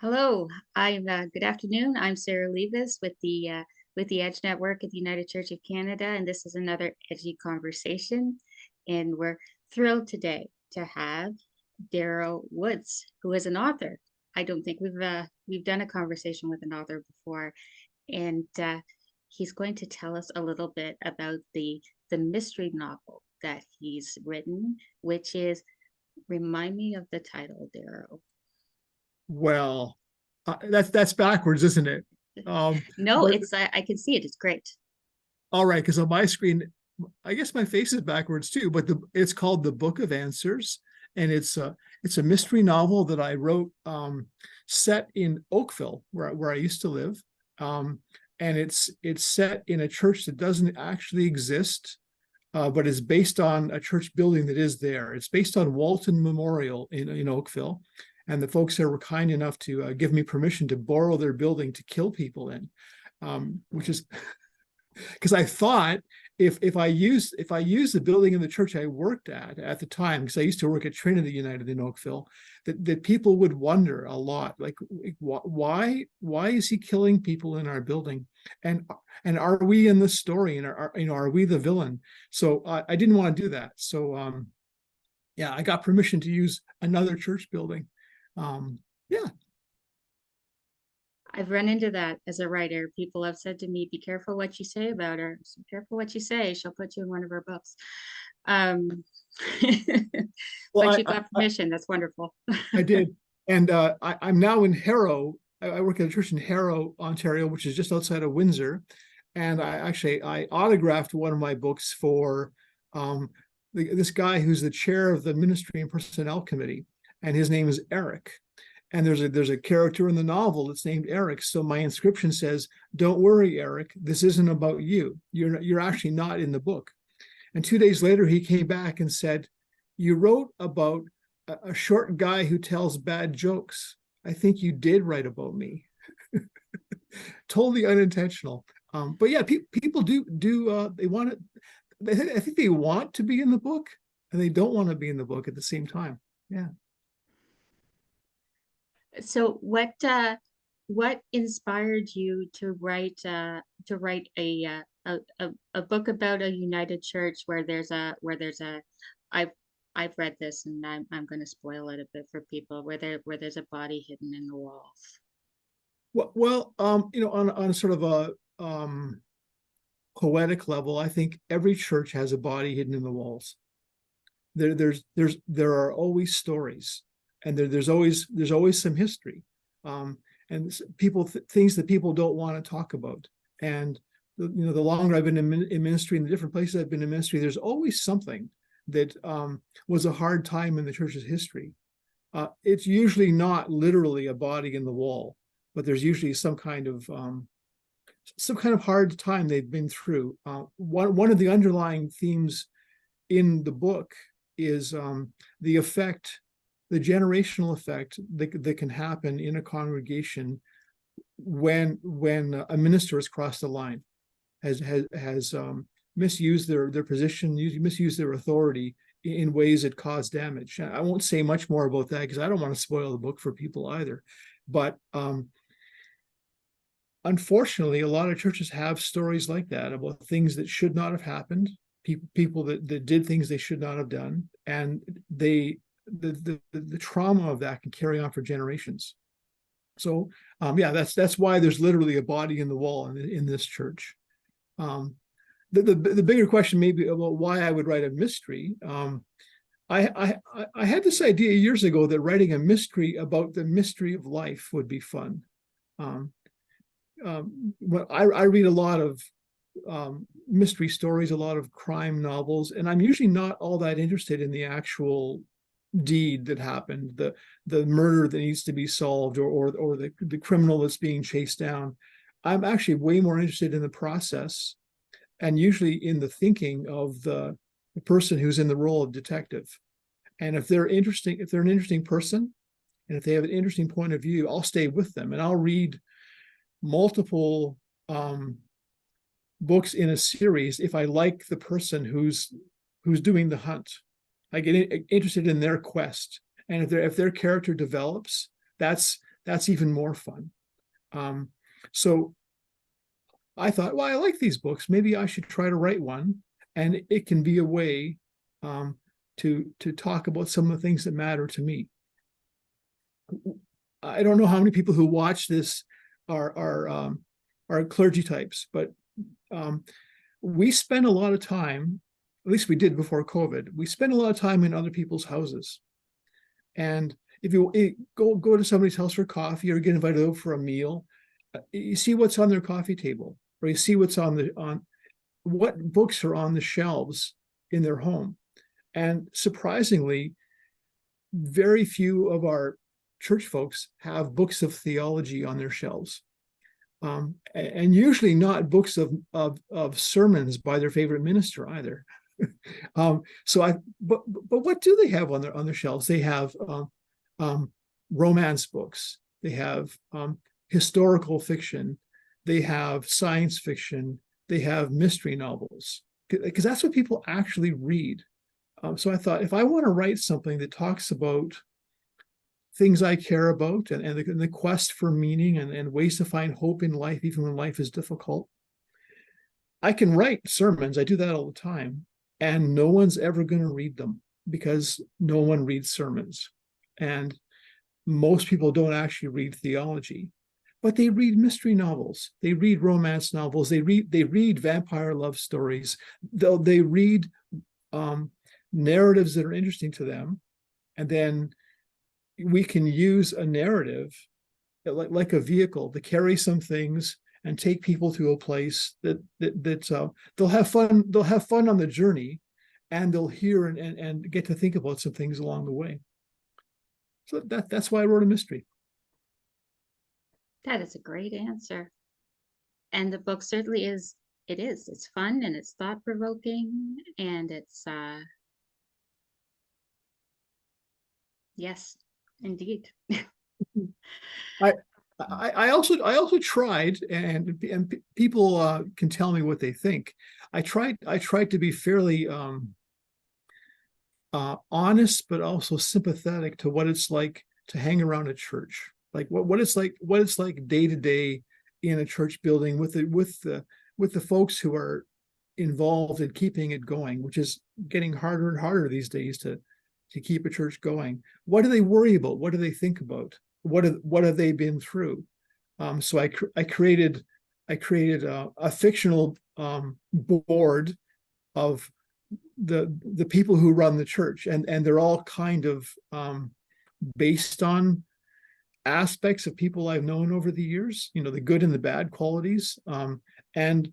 Hello, I'm good afternoon. I'm Sarah Levis with the Edge Network at the United Church of Canada, and this is another Edgy conversation. And we're thrilled today to have Darrow Woods, who is an author. I don't think we've done a conversation with an author before, and he's going to tell us a little bit about the mystery novel that he's written, which is, remind me of the title, Darrow. Well, that's backwards, isn't it? No, But it's I can see it. It's great. all right, because on my screen, I guess my face is backwards too. But it's called The Book of Answers, and it's a mystery novel that I wrote, set in Oakville, where I used to live, and it's set in a church that doesn't actually exist, but is based on a church building that is there. It's based on Walton Memorial in Oakville. And the folks there were kind enough to give me permission to borrow their building to kill people in, which is because I thought if I use the building in the church I worked at the time, because I used to work at Trinity United in Oakville, that people would wonder a lot, like why is he killing people in our building, and are we in the story, and are we the villain? So I didn't want to do that. So yeah, I got permission to use another church building. Yeah. I've run into that as a writer. People have said to me, "Be careful what you say about her. So be careful what you say. She'll put you in one of her books." Um, Well, but you got permission. That's wonderful. I did, and I'm now in Harrow. I work at a church in Harrow, Ontario, which is just outside of Windsor, and I autographed one of my books for this guy who's the chair of the Ministry and Personnel Committee, and his name is Eric. And there's a character in the novel that's named Eric. So my inscription says, "Don't worry, Eric. This isn't about you. You're actually not in the book." And 2 days later, he came back and said, "You wrote about a short guy who tells bad jokes. I think you did write about me." Totally unintentional. But yeah, people do they want to. I think they want to be in the book, and they don't want to be in the book at the same time. Yeah. So what inspired you to write a book about a united church where there's a I've I've read this, and I'm going to spoil it a bit for people, where there's a body hidden in the walls. Well, on a sort of a poetic level, I think every church has a body hidden in the walls. There are always stories, and there's always some history, and things that people don't want to talk about. And the longer I've been in ministry, in the different places I've been in ministry, there's always something that was a hard time in the church's history. It's usually not literally a body in the wall, but there's usually some kind of hard time they've been through. One of the underlying themes in the book is the generational effect that can happen in a congregation when a minister has crossed the line, has misused their position, misused their authority in ways that cause damage. I won't say much more about that because I don't want to spoil the book for people either. But unfortunately, a lot of churches have stories like that about things that should not have happened, people that did things they should not have done, and the trauma of that can carry on for generations. So yeah, that's why there's literally a body in the wall in this church. The bigger question maybe about why I would write a mystery. I had this idea years ago that writing a mystery about the mystery of life would be fun. I read a lot of mystery stories, a lot of crime novels, and I'm usually not all that interested in the actual deed that happened, the murder that needs to be solved, or the criminal that's being chased down. I'm actually way more interested in the process, and usually in the thinking of the person who's in the role of detective. And if they're an interesting person, and if they have an interesting point of view, I'll stay with them, and I'll read multiple books in a series if I like the person who's doing the hunt. I get interested in their quest, and if their character develops, that's that's even more fun. So I thought, well, I like these books. Maybe I should try to write one, and it can be a way to talk about some of the things that matter to me. I don't know how many people who watch this are clergy types, but we spend a lot of time, at least we did before COVID, we spend a lot of time in other people's houses. And if you go to somebody's house for coffee or get invited over for a meal, you see what's on their coffee table, or you see what's on what books are on the shelves in their home. And surprisingly, very few of our church folks have books of theology on their shelves. And usually not books of sermons by their favorite minister either. But what do they have on their shelves? They have romance books. They have historical fiction. They have science fiction. They have mystery novels, because that's what people actually read. So I thought, if I want to write something that talks about things I care about, and the quest for meaning, and ways to find hope in life, even when life is difficult, I can write sermons. I do that all the time, and no one's ever going to read them, because no one reads sermons. And most people don't actually read theology, but they read mystery novels. They read romance novels. They read vampire love stories. They read narratives that are interesting to them. And then we can use a narrative like a vehicle to carry some things and take people to a place that they'll have fun. They'll have fun on the journey, and they'll hear and get to think about some things along the way. So that's why I wrote a mystery. That is a great answer. And the book certainly is, it's fun, and it's thought-provoking, and it's yes, indeed. I also tried, and people can tell me what they think. I tried to be fairly honest, but also sympathetic to what it's like to hang around a church, like what it's like day to day in a church building with the folks who are involved in keeping it going, which is getting harder and harder these days to keep a church going. What do they worry about? What do they think about? What have they been through? So I created a fictional board of the people who run the church, and they're all kind of based on aspects of people I've known over the years, the good and the bad qualities, and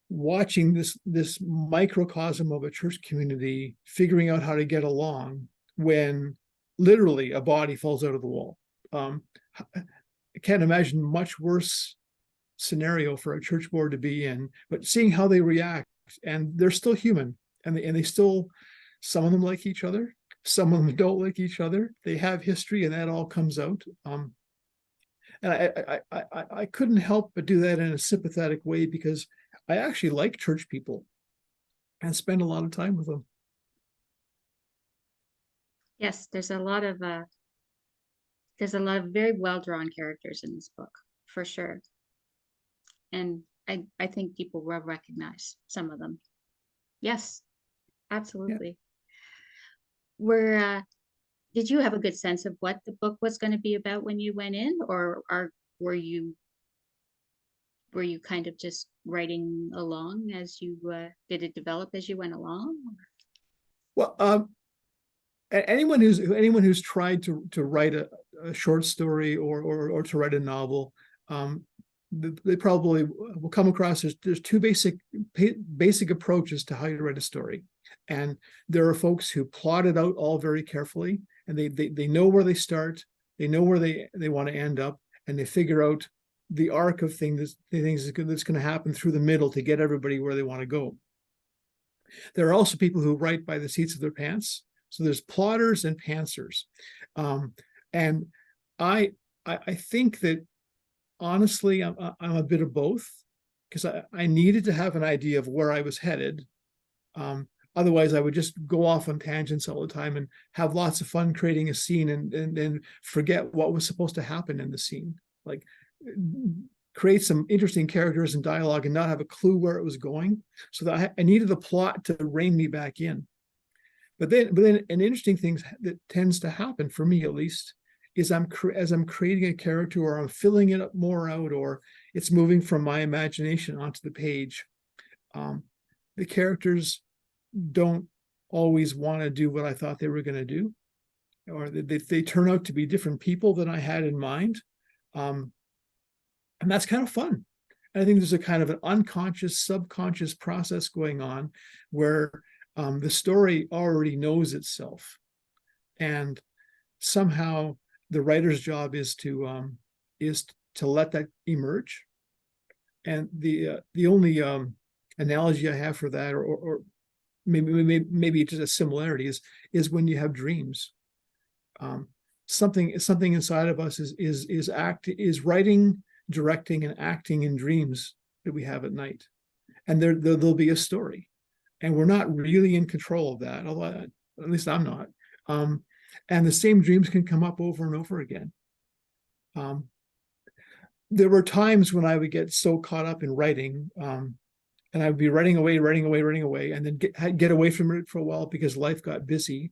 watching this microcosm of a church community figuring out how to get along when literally a body falls out of the wall. I can't imagine much worse scenario for a church board to be in, but seeing how they react, and they're still human, and they still, some of them like each other, some of them don't like each other. They have history, and that all comes out. And I couldn't help but do that in a sympathetic way, because I actually like church people and spend a lot of time with them. Yes, there's a lot of very well-drawn characters in this book, for sure. And I think people will recognize some of them. Yes, absolutely. Yeah. Did you have a good sense of what the book was going to be about when you went in, or were you kind of just writing along as you did it develop as you went along? Well, anyone who's tried to write a short story or to write a novel, they probably will come across there's two basic approaches to how you write a story. And there are folks who plot it out all very carefully, and they know where they start, they know where they want to end up, and they figure out the arc of things that's going to happen through the middle to get everybody where they want to go. There are also people who write by the seats of their pants. So there's plotters and pantsers. And I think that, honestly, I'm a bit of both, because I needed to have an idea of where I was headed. Otherwise, I would just go off on tangents all the time and have lots of fun creating a scene and forget what was supposed to happen in the scene. Like create some interesting characters and dialogue and not have a clue where it was going. So that I needed the plot to rein me back in. But then an interesting thing that tends to happen for me, at least, is as I'm creating a character, or I'm filling it up more out, or it's moving from my imagination onto the page. The characters don't always want to do what I thought they were going to do, or they turn out to be different people than I had in mind. And that's kind of fun. And I think there's a kind of an unconscious, subconscious process going on where the story already knows itself. And somehow the writer's job is to let that emerge. And the only analogy I have for that, or maybe just a similarity, is when you have dreams. Something inside of us is writing, directing, and acting in dreams that we have at night, and there'll be a story, and we're not really in control of that. Although at least I'm not. And the same dreams can come up over and over again. There were times when I would get so caught up in writing, and I would be writing away, and then get away from it for a while because life got busy,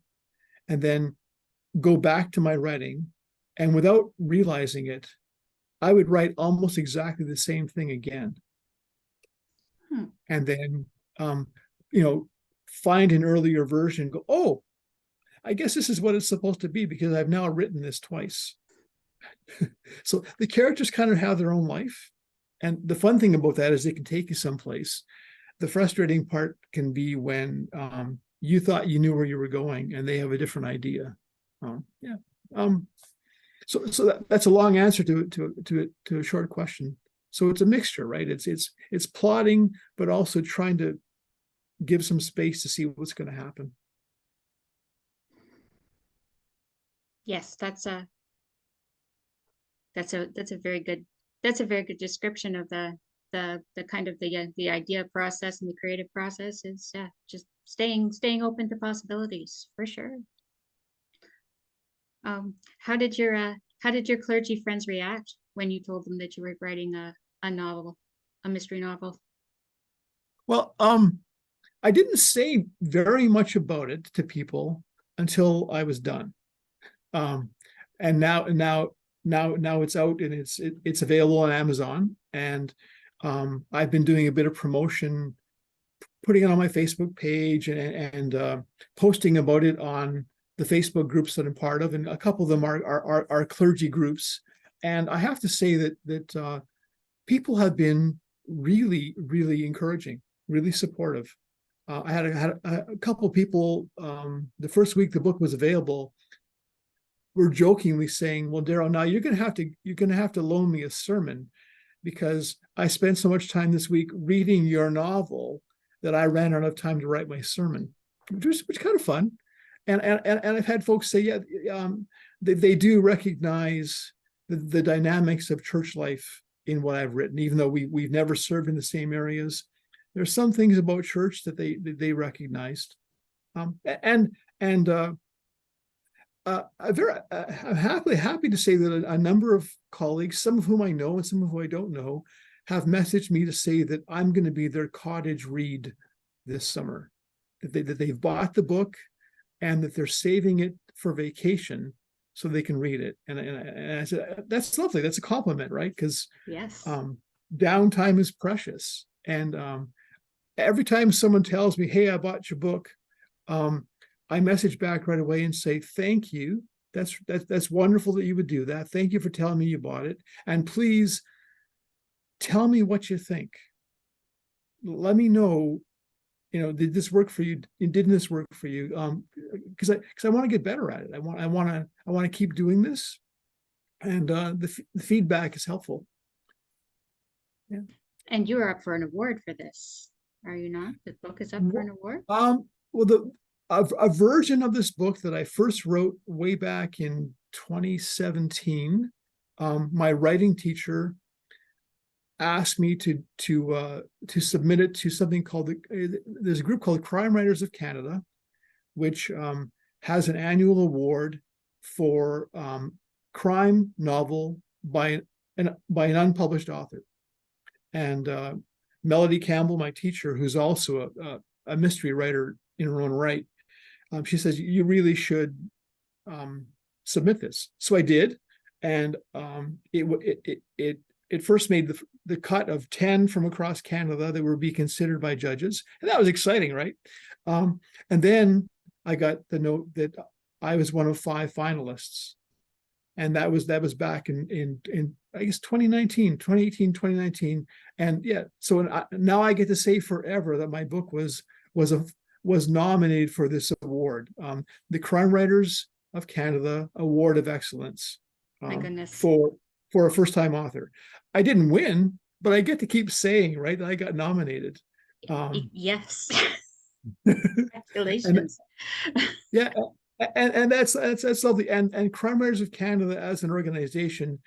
and then go back to my writing, and without realizing it, I would write almost exactly the same thing again. And then, find an earlier version, go, oh, I guess this is what it's supposed to be because I've now written this twice. So the characters kind of have their own life. And the fun thing about that is they can take you someplace. The frustrating part can be when you thought you knew where you were going and they have a different idea. So that's a long answer to a short question. So it's a mixture, right? It's plotting, but also trying to give some space to see what's going to happen. Yes, that's a very good description of the kind of the idea process and the creative process is just staying open to possibilities, for sure. How did your clergy friends react when you told them that you were writing a novel, a mystery novel? Well, I didn't say very much about it to people until I was done. And now it's out and it's available on Amazon. And I've been doing a bit of promotion, putting it on my Facebook page and posting about it on the Facebook groups that I'm part of, and a couple of them are clergy groups. And I have to say that people have been really, really encouraging, really supportive. I had a couple of people the first week the book was available were jokingly saying, "Well, Darrow, now you're gonna have to loan me a sermon because I spent so much time this week reading your novel that I ran out of time to write my sermon," which was kind of fun. And I've had folks say, yeah, they do recognize the dynamics of church life in what I've written, even though we've never served in the same areas. There's some things about church that they recognized, I'm happy to say that a number of colleagues, some of whom I know and some of whom I don't know, have messaged me to say that I'm going to be their cottage read this summer, that they've bought the book and that they're saving it for vacation so they can read it. And I said, that's lovely. That's a compliment, right? Because yes, downtime is precious. And every time someone tells me, "Hey, I bought your book," I message back right away and say, "Thank you. That's wonderful that you would do that. Thank you for telling me you bought it. And please tell me what you think. Let me know, did this work for you? Didn't this work for you?" Because I want to get better at it. I want to keep doing this, and the feedback is helpful. Yeah. And you are up for an award for this, are you not? The book is up for an award. Well, a version of this book that I first wrote way back in 2017, my writing teacher asked me to submit it to something called there's a group called Crime Writers of Canada, which has an annual award for crime novel by an unpublished author. And Melody Campbell, my teacher, who's also a mystery writer in her own right, she says you really should submit this. So I did, and it first made the cut of 10 from across Canada that would be considered by judges, and that was exciting, right? And then I got the note that I was one of 5 finalists, and that was back in I guess 2018, 2019, and yeah. So now I get to say forever that my book was nominated for this award, the Crime Writers of Canada Award of Excellence, My goodness. for a first-time author. I didn't win, but I get to keep saying, right, that I got nominated. Yes. Congratulations. Yeah, and that's lovely. And Crime Writers of Canada as an organization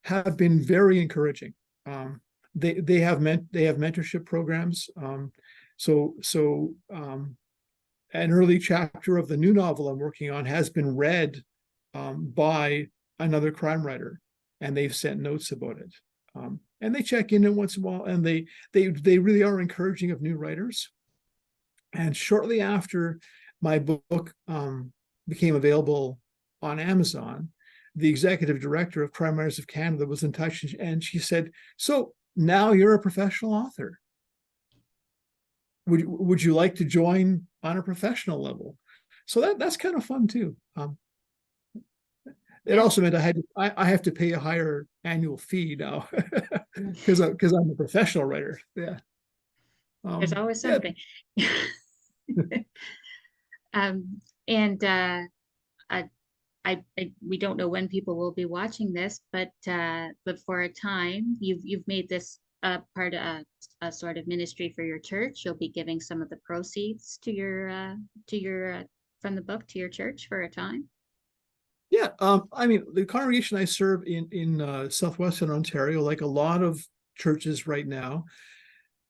have been very encouraging. They have mentorship programs. An early chapter of the new novel I'm working on has been read by another crime writer, and they've sent notes about it. And they check in once in a while, and they really are encouraging of new writers. And shortly after my book became available on Amazon, the executive director of Crime Writers of Canada was in touch, and she said, "So now you're a professional author. Would you like to join on a professional level?" So that's kind of fun too. It also meant I have to pay a higher annual fee now because I'm a professional writer. Yeah. There's always something. And we don't know when people will be watching this, but for a time you've made this part of a sort of ministry for your church. You'll be giving some of the proceeds to your from the book to your church for a time. Yeah, I mean, the congregation I serve in southwestern Ontario, like a lot of churches right now,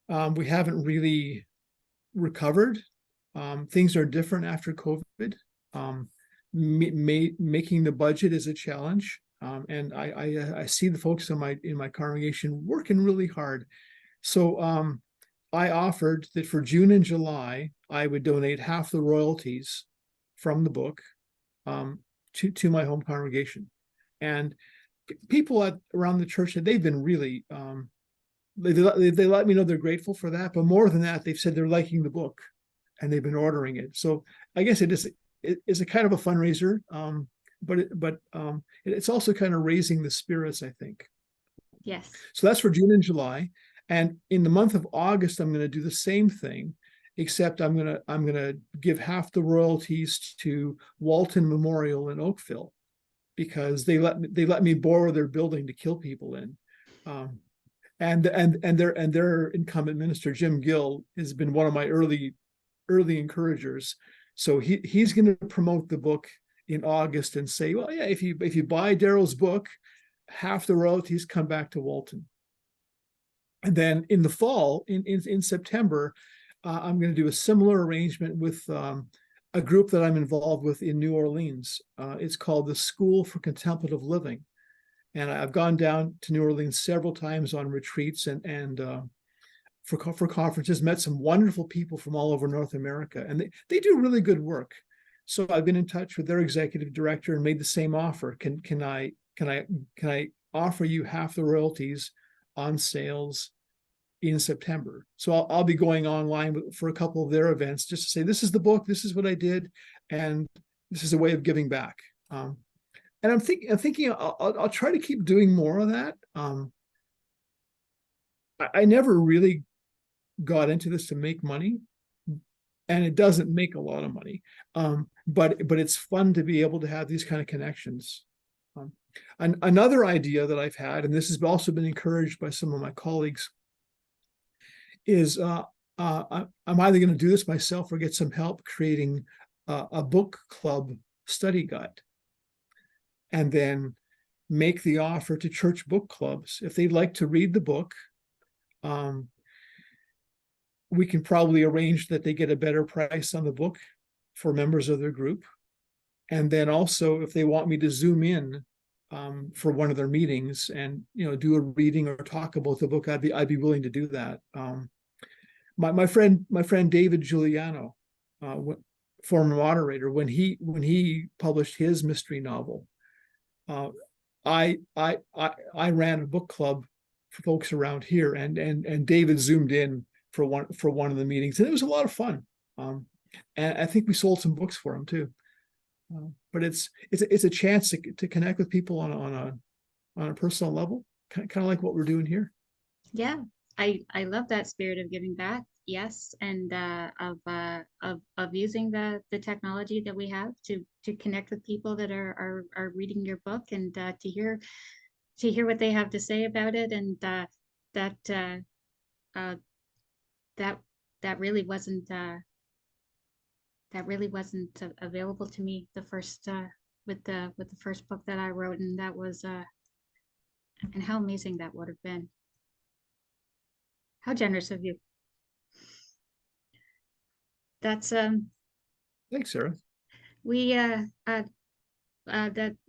we haven't really recovered. Things are different after COVID. Making the budget is a challenge, and I see the folks in my congregation working really hard. So I offered that for June and July I would donate half the royalties from the book to my home congregation, and people around the church, they've been really they let me know they're grateful for that, but more than that, they've said they're liking the book and they've been ordering it. So I guess it is a kind of a fundraiser, but it's also kind of raising the spirits, I think. Yes. So that's for June and July, and in the month of August I'm going to do the same thing, except I'm gonna give half the royalties to Walton Memorial in Oakville, because they let me borrow their building to kill people in. And their incumbent minister, Jim Gill, has been one of my early encouragers. So he's going to promote the book in August and say, well, yeah, if you buy Darrow's book, half the royalties come back to Walton. And then in the fall, in September, I'm going to do a similar arrangement with a group that I'm involved with in New Orleans. It's called the School for Contemplative Living. And I've gone down to New Orleans several times on retreats and for conferences, met some wonderful people from all over North America, and they do really good work. So I've been in touch with their executive director and made the same offer. Can I offer you half the royalties on sales in September? So I'll be going online for a couple of their events just to say, this is the book, this is what I did, and this is a way of giving back. And I'm thinking I'll try to keep doing more of that. I never really got into this to make money, and it doesn't make a lot of money. But it's fun to be able to have these kind of connections. Another idea that I've had, and this has also been encouraged by some of my colleagues, is I'm either going to do this myself or get some help creating a book club study guide, and then make the offer to church book clubs if they'd like to read the book We can probably arrange that they get a better price on the book for members of their group. And then also, if they want me to zoom in for one of their meetings and do a reading or talk about the book, I'd be willing to do that. My friend David Giuliano, former moderator, when he published his mystery novel, I ran a book club for folks around here, and David zoomed in for one of the meetings, and it was a lot of fun. And I think we sold some books for him too. But it's a chance to connect with people on a personal level, kind of like what we're doing here. Yeah, I love that spirit of giving back. Yes, and of using the technology that we have to connect with people that are reading your book, and to hear what they have to say about it, and that uh, that that really wasn't available to me the first with the first book that I wrote, and that was and how amazing that would have been. How generous of you. That's Thanks, Sarah. we that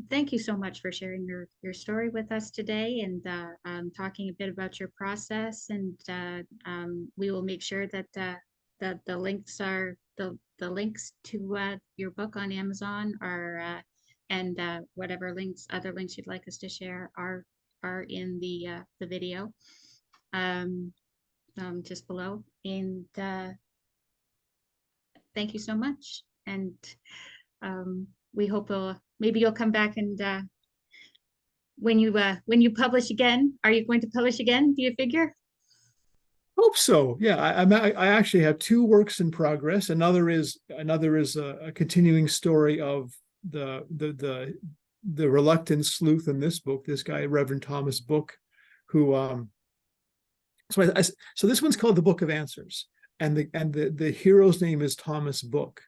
thank you so much for sharing your story with us today, and talking a bit about your process, and we will make sure that the links are the links to your book on Amazon are and whatever other links you'd like us to share are in the video just below. And thank you so much. And we hope maybe you'll come back, and when you publish again, are you going to publish again, do you figure? Hope so. Yeah, I actually have two works in progress. Another is a continuing story of the reluctant sleuth in this book. This guy, Reverend Thomas Book, who so this one's called The Book of Answers, and the hero's name is Thomas Book.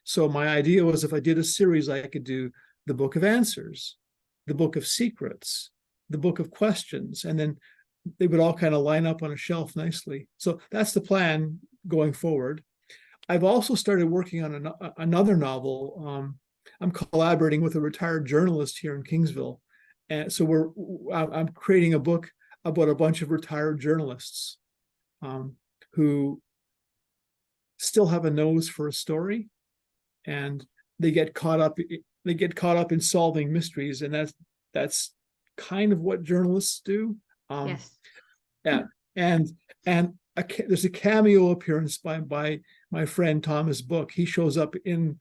So my idea was, if I did a series, I could do The Book of Answers, The Book of Secrets, The Book of Questions, and then they would all kind of line up on a shelf nicely. So that's the plan going forward. I've also started working on another novel. I'm collaborating with a retired journalist here in Kingsville, and so I'm creating a book about a bunch of retired journalists who still have a nose for a story, and they get caught up in solving mysteries, and that's kind of what journalists do. Yes. Yeah, and there's a cameo appearance by my friend Thomas Book. He shows up in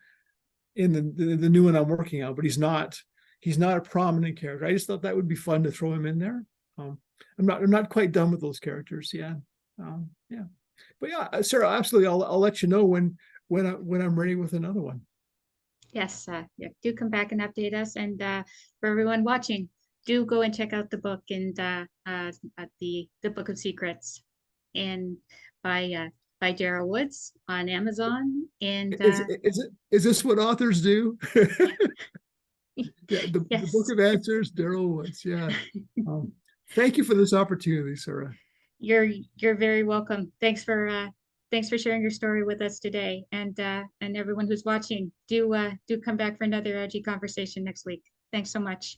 the new one I'm working on, but he's not a prominent character. I just thought that would be fun to throw him in there. I'm not quite done with those characters. Yeah, yeah, but yeah, Sarah, absolutely. I'll let you know when I'm ready with another one. Yes, yeah, do come back and update us. And for everyone watching, do go and check out the book, and the Book of Secrets, and by Darrow Woods on Amazon. And is this what authors do? Yeah, the yes, Book of Answers, Darrow Woods. Yeah. Thank you for this opportunity, Sarah. you're very welcome. Thanks for sharing your story with us today, and everyone who's watching, do come back for another edgy conversation next week. Thanks so much.